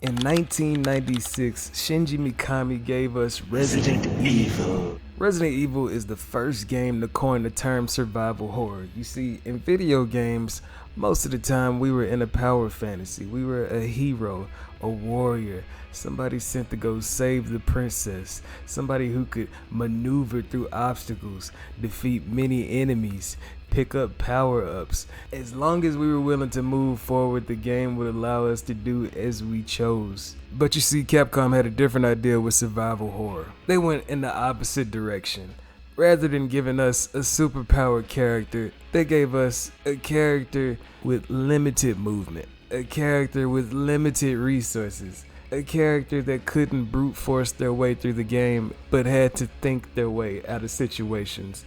In 1996, Shinji Mikami gave us Resident Evil. Resident Evil is the first game to coin the term survival horror. You see, in video games, most of the time we were in a power fantasy. We were a hero, a warrior, somebody sent to go save the princess, somebody who could maneuver through obstacles, defeat many enemies, pick up power-ups. As long as we were willing to move forward, the game would allow us to do as we chose. But you see, Capcom had a different idea with survival horror. They went in the opposite direction. Rather than giving us a superpowered character, they gave us a character with limited movement, a character with limited resources, a character that couldn't brute force their way through the game, but had to think their way out of situations,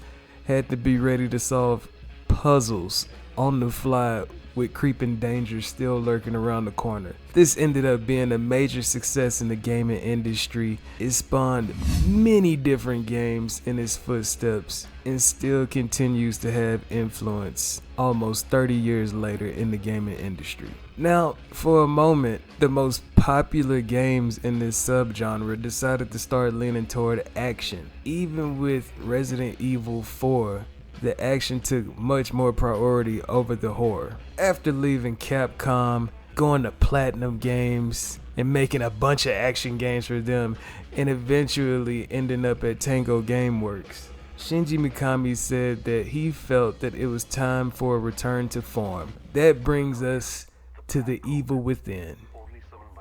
had to be ready to solve puzzles on the fly with creeping dangers still lurking around the corner. This ended up being a major success in the gaming industry. It spawned many different games in its footsteps and still continues to have influence almost 30 years later in the gaming industry. Now, for a moment, the most popular games in this subgenre decided to start leaning toward action. Even with Resident Evil 4, the action took much more priority over the horror. After leaving Capcom, going to Platinum Games, and making a bunch of action games for them, and eventually ending up at Tango Gameworks, Shinji Mikami said that he felt that it was time for a return to form. That brings us to The Evil Within.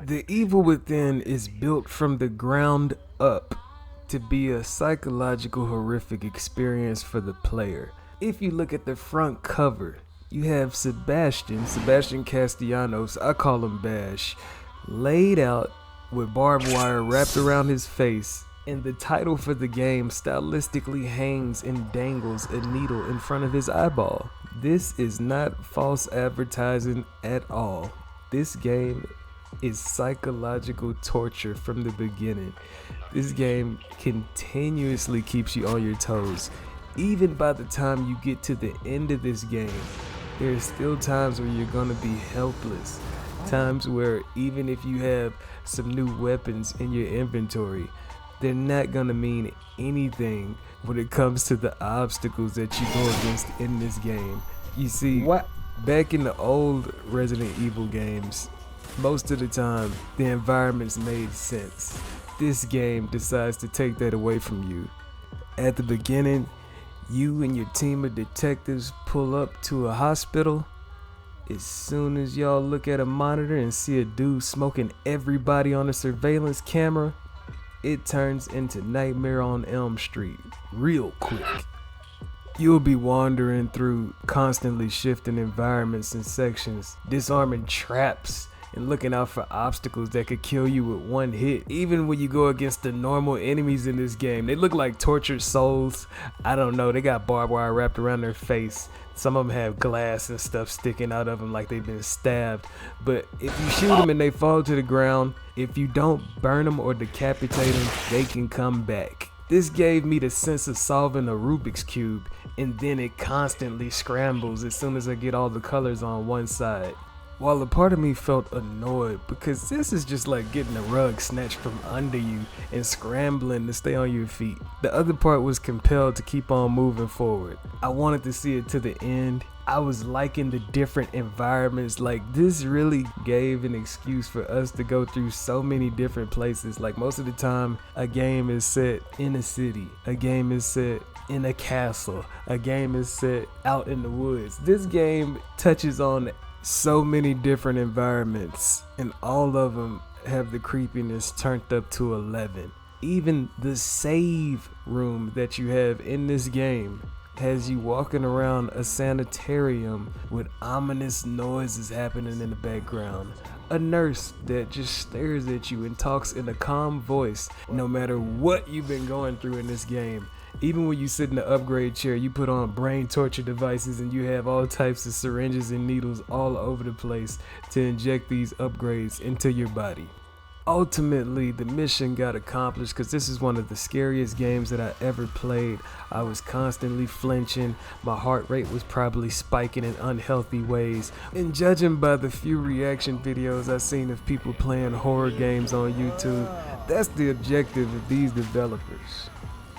The Evil Within is built from the ground up to be a psychological horrific experience for the player. If you look at the front cover, you have Sebastian Castellanos, I call him Bash, laid out with barbed wire wrapped around his face, and the title for the game stylistically hangs and dangles a needle in front of his eyeball. This is not false advertising at all. This game is psychological torture from the beginning. This game continuously keeps you on your toes. Even by the time you get to the end of this game, there are still times where you're gonna be helpless. Times where even if you have some new weapons in your inventory, they're not gonna mean anything when it comes to the obstacles that you go against in this game. You see, back in the old Resident Evil games, most of the time, the environments made sense. This game decides to take that away from you. At the beginning, you and your team of detectives pull up to a hospital. As soon as y'all look at a monitor and see a dude smoking everybody on a surveillance camera, it turns into Nightmare on Elm Street real quick. You'll be wandering through constantly shifting environments and sections, disarming traps, and looking out for obstacles that could kill you with one hit. Even when you go against the normal enemies in this game, they look like tortured souls. I don't know, they got barbed wire wrapped around their face. Some of them have glass and stuff sticking out of them like they've been stabbed. But if you shoot them and they fall to the ground, if you don't burn them or decapitate them, they can come back. This gave me the sense of solving a Rubik's Cube, and then it constantly scrambles as soon as I get all the colors on one side. While a part of me felt annoyed because this is just like getting a rug snatched from under you and scrambling to stay on your feet, the other part was compelled to keep on moving forward. I wanted to see it to the end. I was liking the different environments. Like, this really gave an excuse for us to go through so many different places. Like, most of the time, a game is set in a city, a game is set in a castle, a game is set out in the woods. This game touches on so many different environments, and all of them have the creepiness turned up to 11. Even the save room that you have in this game has you walking around a sanitarium with ominous noises happening in the background. A nurse that just stares at you and talks in a calm voice no matter what you've been going through in this game. Even when you sit in the upgrade chair, you put on brain torture devices and you have all types of syringes and needles all over the place to inject these upgrades into your body. Ultimately, the mission got accomplished because this is one of the scariest games that I ever played. I was constantly flinching, my heart rate was probably spiking in unhealthy ways. And judging by the few reaction videos I've seen of people playing horror games on YouTube, that's the objective of these developers.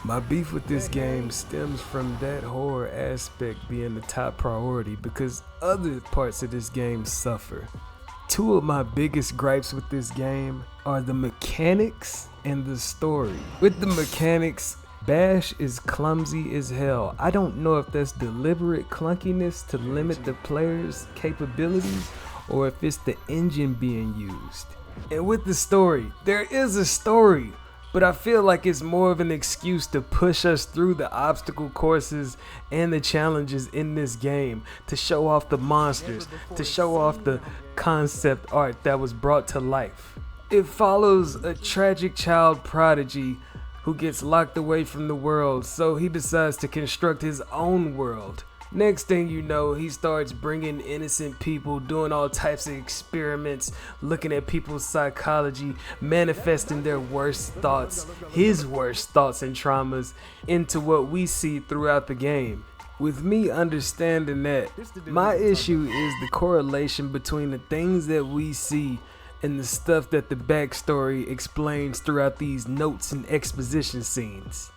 My beef with this game stems from that horror aspect being the top priority because other parts of this game suffer. Two of my biggest gripes with this game are the mechanics and the story. With the mechanics, Bash is clumsy as hell. I don't know if that's deliberate clunkiness to limit the player's capabilities or if it's the engine being used. And with the story, there is a story, but I feel like it's more of an excuse to push us through the obstacle courses and the challenges in this game, to show off the monsters, to show off the concept art that was brought to life. It follows a tragic child prodigy who gets locked away from the world, so he decides to construct his own world. Next thing you know, he starts bringing innocent people, doing all types of experiments, looking at people's psychology, manifesting their worst thoughts, his worst thoughts and traumas, into what we see throughout the game. With me understanding that, my issue is the correlation between the things that we see and the stuff that the backstory explains throughout these notes and exposition scenes.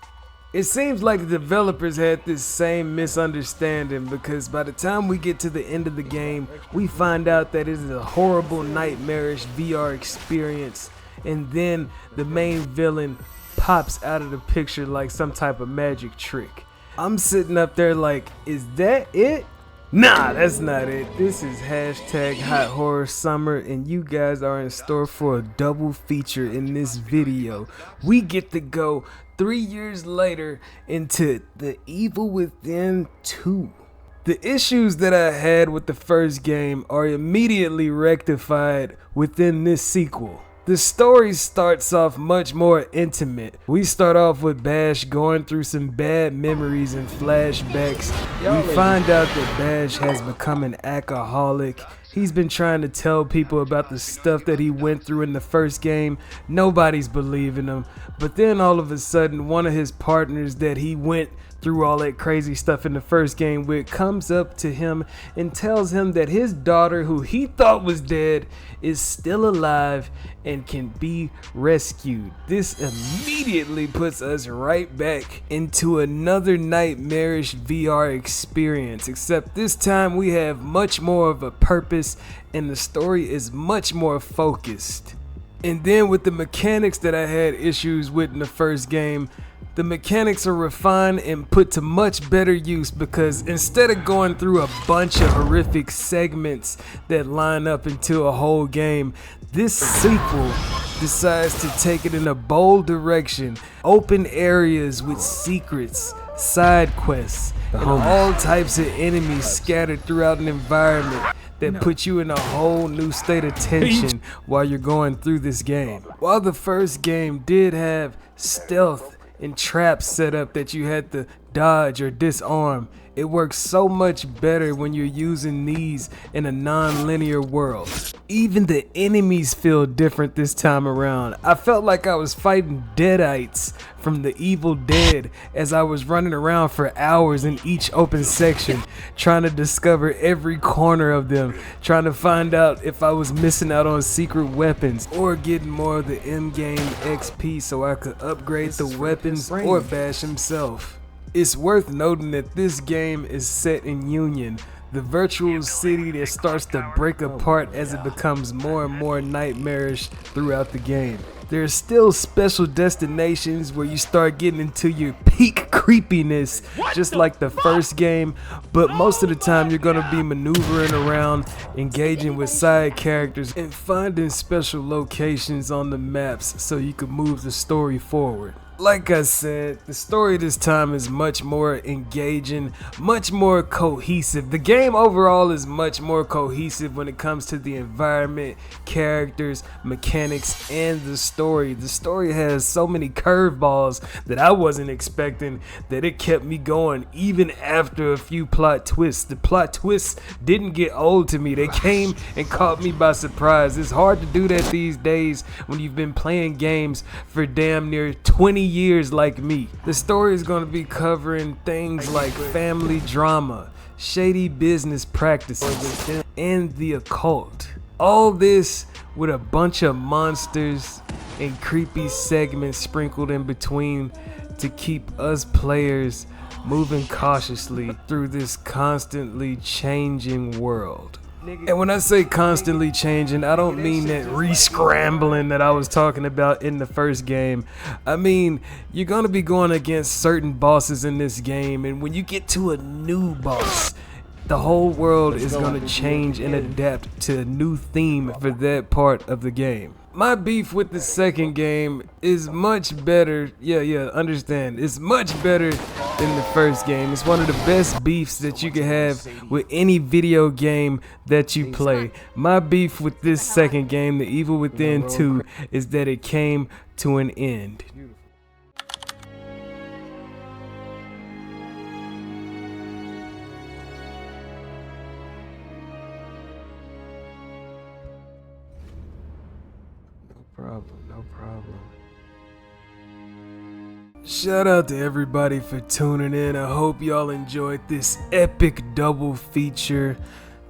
It seems like the developers had this same misunderstanding because by the time we get to the end of the game, we find out that it is a horrible, nightmarish VR experience, and then the main villain pops out of the picture like some type of magic trick. I'm sitting up there like, is that it? Nah, that's not it. This is hashtag Hot Horror Summer, and you guys are in store for a double feature in this video. We get to go 3 years later into The Evil Within 2. The issues that I had with the first game are immediately rectified within this sequel. The story starts off much more intimate. We start off with Bash going through some bad memories and flashbacks. We find out that Bash has become an alcoholic. He's been trying to tell people about the stuff that he went through in the first game. Nobody's believing him. But then all of a sudden, one of his partners that he went through all that crazy stuff in the first game with comes up to him and tells him that his daughter, who he thought was dead, is still alive and can be rescued. This immediately puts us right back into another nightmarish VR experience, except this time we have much more of a purpose and the story is much more focused. And then with the mechanics that I had issues with in the first game, the mechanics are refined and put to much better use because instead of going through a bunch of horrific segments that line up into a whole game, this sequel decides to take it in a bold direction. Open areas with secrets, side quests, and all types of enemies scattered throughout an environment that put you in a whole new state of tension while you're going through this game. While the first game did have stealth and traps set up that you had to dodge or disarm, it works so much better when you're using these in a non-linear world. Even the enemies feel different this time around. I felt like I was fighting deadites from the Evil Dead as I was running around for hours in each open section, trying to discover every corner of them, trying to find out if I was missing out on secret weapons or getting more of the in-game XP so I could upgrade the weapons or Bash himself. It's worth noting that this game is set in Union, the virtual city that starts to break apart as it becomes more and more nightmarish throughout the game. There are still special destinations where you start getting into your peak creepiness, just like the first game, but most of the time you're going to be maneuvering around, engaging with side characters, and finding special locations on the maps so you can move the story forward. Like I said, the story this time is much more engaging, much more cohesive. The game overall is much more cohesive when it comes to the environment, characters, mechanics, and the story. The story has so many curveballs that I wasn't expecting that it kept me going even after a few plot twists. The plot twists didn't get old to me. They came and caught me by surprise. It's hard to do that these days when you've been playing games for damn near 20 years like me. The story is going to be covering things like family drama, shady business practices, and the occult. All this with a bunch of monsters and creepy segments sprinkled in between to keep us players moving cautiously through this constantly changing world. And when I say constantly changing, I don't mean that re-scrambling that I was talking about in the first game. I mean, you're gonna be going against certain bosses in this game, and when you get to a new boss, the whole world is gonna change and adapt to a new theme for that part of the game. My beef with the second game is much better. Understand. It's much better than the first game. It's one of the best beefs that you can have with any video game that you play. My beef with this second game, The Evil Within 2, is that it came to an end. No problem. Shout out to everybody for tuning in. I hope y'all enjoyed this epic double feature.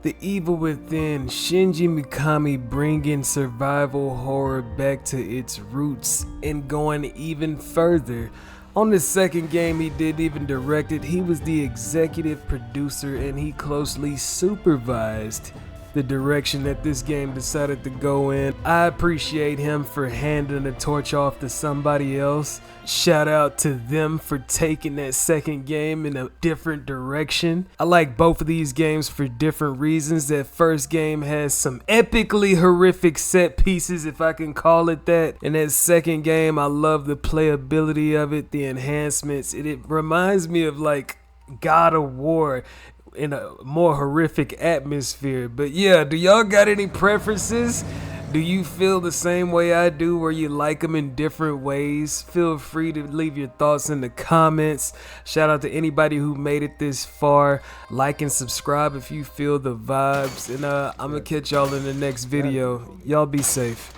The Evil Within, Shinji Mikami bringing survival horror back to its roots and going even further. On the second game, he didn't even direct it. He was the executive producer and he closely supervised the direction that this game decided to go in. I appreciate him for handing the torch off to somebody else. Shout out to them for taking that second game in a different direction. I like both of these games for different reasons. That first game has some epically horrific set pieces, if I can call it that. And that second game, I love the playability of it, the enhancements. It reminds me of like God of War in a more horrific atmosphere. But yeah, do y'all got any preferences? Do you feel the same way I do, where you like them in different ways? Feel free to leave your thoughts in the comments. Shout out to anybody who made it this far. Like and subscribe if you feel the vibes. And I'm gonna catch y'all in the next video. Y'all be safe.